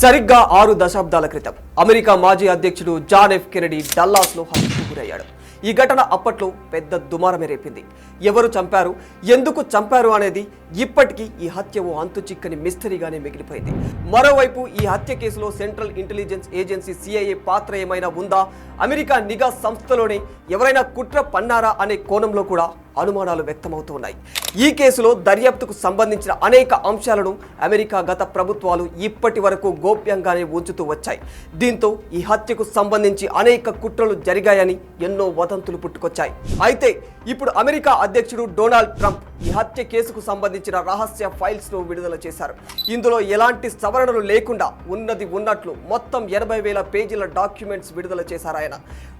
సరిగ్గా 6 దశాబ్దాల క్రితం అమెరికా మాజీ అధ్యక్షుడు జాన్ ఎఫ్ కెనడీ డల్లాస్లో హత్యకు గురయ్యాడు. ఈ ఘటన అప్పట్లో పెద్ద దుమారమే రేపింది. ఎవరు చంపారు, ఎందుకు చంపారు అనేది ఇప్పటికీ ఈ హత్య ఓ అంతు చిక్కని మిస్టరీగానే మిగిలిపోయింది. మరోవైపు ఈ హత్య కేసులో సెంట్రల్ ఇంటెలిజెన్స్ ఏజెన్సీ CIA పాత్ర ఏమైనా ఉందా, అమెరికా నిఘా సంస్థలోనే ఎవరైనా కుట్ర పన్నారా అనే కోణంలో కూడా అనుమానాలు వ్యక్తమవుతున్నాయి. ఈ కేసులో దర్యాప్తుకు సంబంధించిన అనేక అంశాలను అమెరికా గత ప్రభుత్వాలు ఇప్పటి వరకు గోప్యంగానే ఉంచుతూ వచ్చాయి. దీంతో ఈ హత్యకు సంబంధించి అనేక కుట్రలు జరిగాయని ఎన్నో వదంతులు పుట్టుకొచ్చాయి. అయితే ఇప్పుడు అమెరికా అధ్యక్షుడు డొనాల్డ్ ట్రంప్ ఈ హత్య కేసుకు సంబంధించిన రహస్య ఫైల్స్ ను విడుదల చేశారు. ఇందులో ఎలాంటి సవరణలు లేకుండా ఉన్నది ఉన్నట్లు మొత్తం 80,000 పేజీల డాక్యుమెంట్స్ విడుదల చేశారు ఆయన.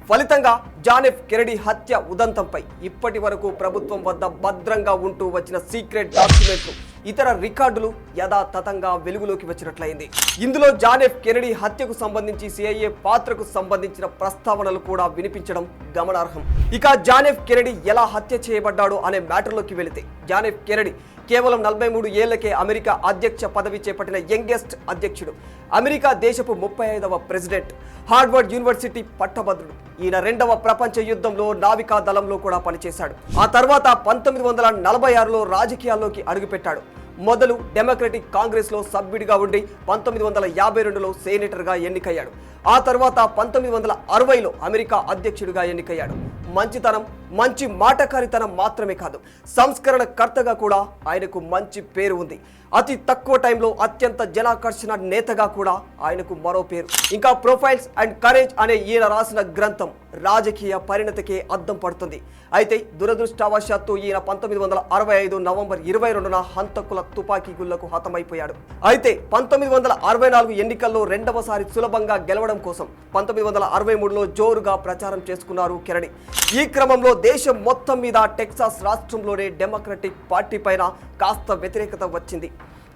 ఫలితంగా జాన్ ఎఫ్ కెనడీ హత్య ఉదంతంపై ఇప్పటి వరకు ప్రభుత్వం వద్ద భద్రంగా ఉంటూ వచ్చిన సీక్రెట్ డాక్యుమెంట్లు, ఇతర రికార్డులు యథాతథంగా వెలుగులోకి వచ్చినట్లయింది. ఇందులో జాన్ ఎఫ్ కెనడీ హత్యకు సంబంధించి CIA పాత్రకు సంబంధించిన ప్రస్తావనలు కూడా వినిపించడం గమనార్హం. ఇక జాన్ ఎఫ్ కెనడీ ఎలా హత్య చేయబడ్డాడు అనే మ్యాటర్లోకి వెళితే, జాన్ ఎఫ్ కెనడీ కేవలం 43 ఏళ్లకే అమెరికా అధ్యక్ష పదవి చేపట్టిన యంగెస్ట్ అధ్యక్షుడు, అమెరికా దేశపు 35వ ప్రెసిడెంట్, హార్వర్డ్ యూనివర్సిటీ పట్టభద్రుడు. ఈయన 2వ ప్రపంచ యుద్ధంలో నావికా దళంలో కూడా పనిచేశాడు. ఆ తర్వాత 1946లో రాజకీయాల్లోకి అడుగుపెట్టాడు. మొదలు డెమోక్రటిక్ కాంగ్రెస్ లో సభ్యుడిగా ఉండి 1952లో సెనేటర్గా ఎన్నికయ్యాడు. ఆ తర్వాత 1960లో అమెరికా అధ్యక్షుడిగా ఎన్నికయ్యాడు. మంచితనం, మంచి మాటకారితనం మాత్రమే కాదు, సంస్కరణ కర్తగా కూడా ఆయనకు మంచి పేరు ఉంది. అతి తక్కువ టైంలో అత్యంత జనాకర్షణ నేతగా కూడా ఆయనకు మరో పేరు. ఇంకా ప్రొఫైల్స్ అండ్ కరేజ్ అనే ఈయన రాసిన గ్రంథం రాజకీయ పరిణతికే అద్దం పడుతుంది. అయితే దురదృష్టవశాత్తు ఈయన 1965 నవంబర్ 22న హంతకుల తుపాకీ గుళ్లకు హతమైపోయాడు. అయితే 1964 ఎన్నికల్లో రెండవసారి సులభంగా గెలవడం కోసం 1963లో జోరుగా ప్రచారం చేసుకున్నారు కెనడీ. ఈ క్రమంలో దేశం మొత్తం మీద టెక్సాస్ రాష్ట్రంలోనే డెమోక్రటిక్ పార్టీ పైన కాస్త వ్యతిరేకత వచ్చింది.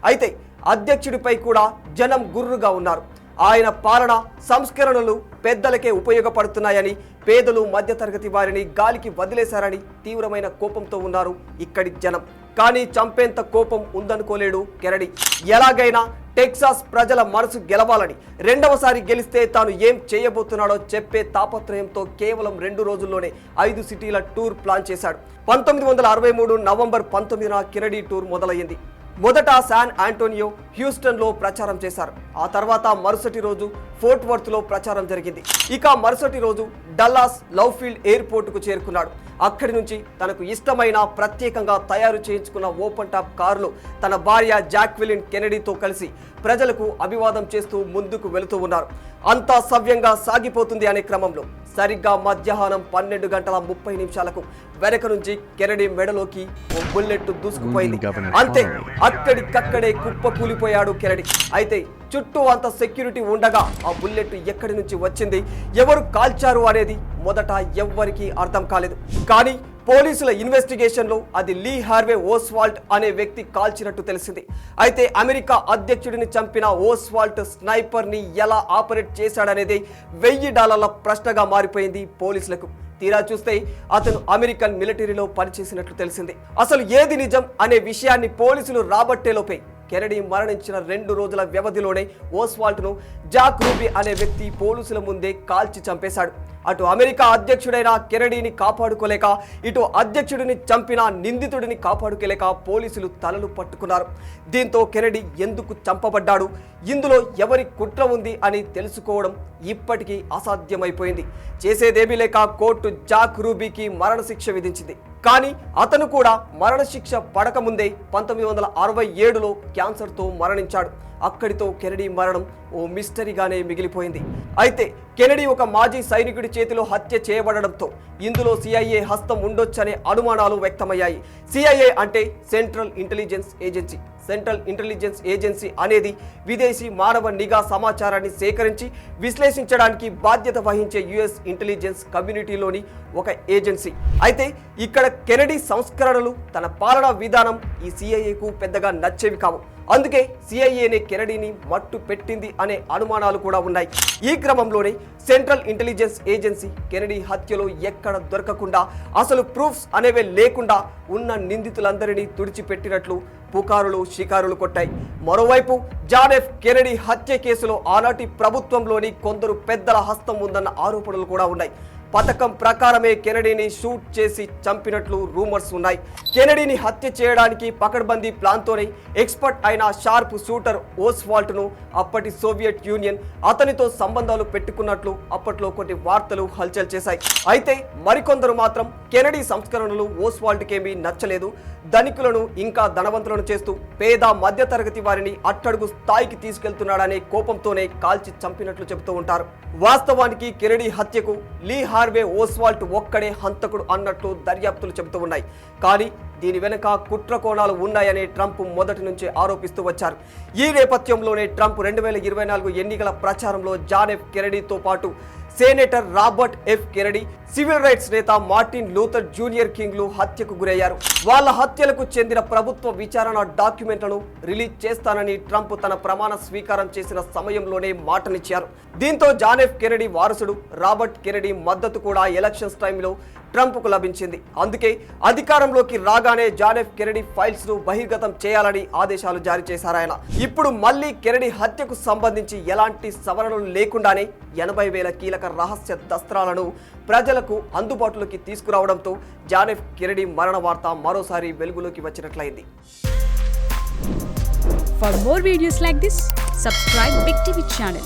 అయితే అధ్యక్షుడిపై కూడా జనం గుర్రుగా ఉన్నారు. ఆయన పాలన, సంస్కరణలు పెద్దలకే ఉపయోగపడుతున్నాయని, పేదలు మధ్యతరగతి వారిని గాలికి వదిలేశారని తీవ్రమైన కోపంతో ఉన్నారు ఇక్కడి జనం. కానీ చంపేంత కోపం ఉందనుకోలేడు కెనడీ. ఎలాగైనా టెక్సాస్ ప్రజల మనసు గెలవాలని, రెండవసారి గెలిస్తే తాను ఏం చేయబోతున్నాడో చెప్పే తాపత్రయంతో కేవలం 2 రోజుల్లోనే 5 సిటీల టూర్ ప్లాన్ చేశాడు. 1963 నవంబర్ 19న కెనడీ టూర్ మొదలయ్యింది. మొదట శాన్ ఆంటోనియో, హ్యూస్టన్లో ప్రచారం చేశారు. ఆ తర్వాత మరుసటి రోజు ఫోర్ట్ వర్త్లో ప్రచారం జరిగింది. ఇక మరుసటి రోజు డల్లాస్ లవ్ఫీల్డ్ ఎయిర్పోర్టుకు చేరుకున్నాడు. అక్కడి నుంచి తనకు ఇష్టమైన ప్రత్యేకంగా తయారు చేయించుకున్న ఓపెన్ టాప్ కారులో తన భార్య జాక్వెలిన్ కెనడీతో కలిసి ప్రజలకు అభివాదం చేస్తూ ముందుకు వెళుతూ ఉన్నారు. అంతా సవ్యంగా సాగిపోతుంది అనే క్రమంలో సరిగ్గా మధ్యాహ్నం 12:30 వెనక నుంచి కెనడీ మెడలోకి ఓ బుల్లెట్ దూసుకుపోయింది. అంతే, అక్కడికక్కడే కుప్పకూలిపోయాడు కెనడీ. అయితే చుట్టూ అంత సెక్యూరిటీ ఉండగా ఆ బుల్లెట్ ఎక్కడి నుంచి వచ్చింది, ఎవరు కాల్చారు అనేది మొదట ఎవ్వరికీ అర్థం కాలేదు. కానీ పోలీసుల ఇన్వెస్టిగేషన్లో అది లీ హార్వే ఓస్వాల్ట్ అనే వ్యక్తి కాల్చినట్టు తెలిసింది. అయితే అమెరికా అధ్యక్షుడిని చంపిన ఓస్వాల్ట్ స్నైపర్ని ఎలా ఆపరేట్ చేశాడనేది $1000 ప్రశ్నగా మారిపోయింది పోలీసులకు. తీరా చూస్తే అతను అమెరికన్ మిలిటరీలో పనిచేసినట్లు తెలిసింది. అసలు ఏది నిజం అనే విషయాన్ని పోలీసులు రాబట్టేలోపే కెనడీ మరణించిన 2 రోజుల వ్యవధిలోనే ఓస్వాల్ట్ను జాక్ రూబీ అనే వ్యక్తి పోలీసుల ముందే కాల్చి చంపేశాడు. అటు అమెరికా అధ్యక్షుడైన కెనడీని కాపాడుకోలేక, ఇటు అధ్యక్షుడిని చంపిన నిందితుడిని కాపాడుకోలేక పోలీసులు తలలు పట్టుకున్నారు. దీంతో కెనడీ ఎందుకు చంపబడ్డాడు, ఇందులో ఎవరి కుట్ర ఉంది అని తెలుసుకోవడం ఇప్పటికీ అసాధ్యమైపోయింది. చేసేదేమీ లేక కోర్టు జాక్ రూబీకి మరణశిక్ష విధించింది. కానీ అతను కూడా మరణశిక్ష పడకముందే 1967లో క్యాన్సర్తో మరణించాడు. అక్కడితో కెనడీ మరణం ఓ మిస్టరీగానే మిగిలిపోయింది. అయితే కెనడీ ఒక మాజీ సైనికుడి చేతిలో హత్య చేయబడడంతో ఇందులో CIA హస్తం ఉండొచ్చనే అనుమానాలు వ్యక్తమయ్యాయి. CIA అంటే central intelligence agency. Central intelligence agency అనేది విదేశీ మానవ నిఘా సమాచారాన్ని సేకరించి విశ్లేషించడానికి బాధ్యత వహించే US ఇంటెలిజెన్స్ కమ్యూనిటీలోని ఒక ఏజెన్సీ. అయితే ఇక్కడ కెనడీ సంస్కరణలు, తన పాలనా విధానం ఈ CIAకు పెద్దగా నచ్చేవి కావు. అందుకే సిఐఏనే కెనడీని మట్టు పెట్టింది అనే అనుమానాలు కూడా ఉన్నాయి. ఈ క్రమంలోనే సెంట్రల్ ఇంటెలిజెన్స్ ఏజెన్సీ కెనడీ హత్యలో ఎక్కడ దొరకకుండా అసలు ప్రూఫ్స్ అనేవే లేకుండా ఉన్న నిందితులందరినీ తుడిచిపెట్టినట్లు పుకారులు షికారులు కొట్టాయి. మరోవైపు జాన్ ఎఫ్ కెనడీ హత్య కేసులో ఆనాటి ప్రభుత్వంలోని కొందరు పెద్దల హస్తం ఉందన్న ఆరోపణలు కూడా ఉన్నాయి. పథకం ప్రకారమే కెనడీని షూట్ చేసి చంపినట్లు రూమర్స్ ఉన్నాయి. కెనడీని హత్య చేయడానికి పకడ్బందీ ప్లాన్తోనే ఎక్స్పర్ట్ అయిన షార్ప్ షూటర్ ఓస్వాల్ట్ను అప్పటి సోవియట్ యూనియన్ అతనితో సంబంధాలు పెట్టుకున్నట్లు అప్పట్లో కొన్ని వార్తలు హల్చల్ చేశాయి. అయితే మరికొందరు మాత్రం కెనడీ సంస్కరణలు ఓస్వాల్ట్కేమీ నచ్చలేదు, ధనికులను ఇంకా ధనవంతులను చేస్తూ పేద మధ్యతరగతి వారిని అట్టడుగు స్థాయికి తీసుకెళ్తున్నాడనే కోపంతోనే కాల్చి చంపినట్లు చెబుతూ ఉంటారు. వాస్తవానికి కెనడీ హత్యకు లీ హార్వే ఓస్వాల్ట్ ఒక్కడే హంతకుడు అన్నట్లు దర్యాప్తులు చెబుతూ ఉన్నాయి. కానీ దీని వెనుక కుట్ర కోణాలు ఉన్నాయని ట్రంప్ మొదటి నుంచే ఆరోపిస్తూ వచ్చారు. ఈ నేపథ్యంలోనే ట్రంప్ 2024 ఎన్నికల ప్రచారంలో జాన్ ఎఫ్ కెనడీతో పాటు senator Robert F Kennedy, civil rights నేత మార్టిన్ లూథర్ జూనియర్ కింగ్లు హత్యకు గురయ్యారు. వాళ్ళ హత్యలకు చెందిన ప్రభుత్వ విచారణ డాక్యుమెంట్లను రిలీజ్ చేస్తానని ట్రంప్ తన ప్రమాణ స్వీకారం చేసిన సమయంలోనే మాటనిచ్చారు. దీంతో జాన్ ఎఫ్ కెనడీ వారసుడు రాబర్ట్ కెనడీ మద్దతు కూడా ఎలక్షన్స్ టైంలో ట్రంప్కు లభించింది. అందుకే అధికారంలోకి రాగానే జాన్ ఎఫ్ కెనడీ ఫైల్స్ ను బహిర్గతం చేయాలని ఆదేశాలు జారీ చేశారు ఆయన. ఇప్పుడు మళ్ళీ కెనడీ హత్యకు సంబంధించి ఎలాంటి సవరణలు లేకుండానే 80,000 కీలక రహస్య దస్త్రాలను ప్రజలకు అందుబాటులోకి తీసుకురావడంతో జాన్ ఎఫ్ కెనడీ మరణ వార్త మరోసారి వెలుగులోకి వచ్చినట్లయింది. For more videos like this, subscribe Big TV channel.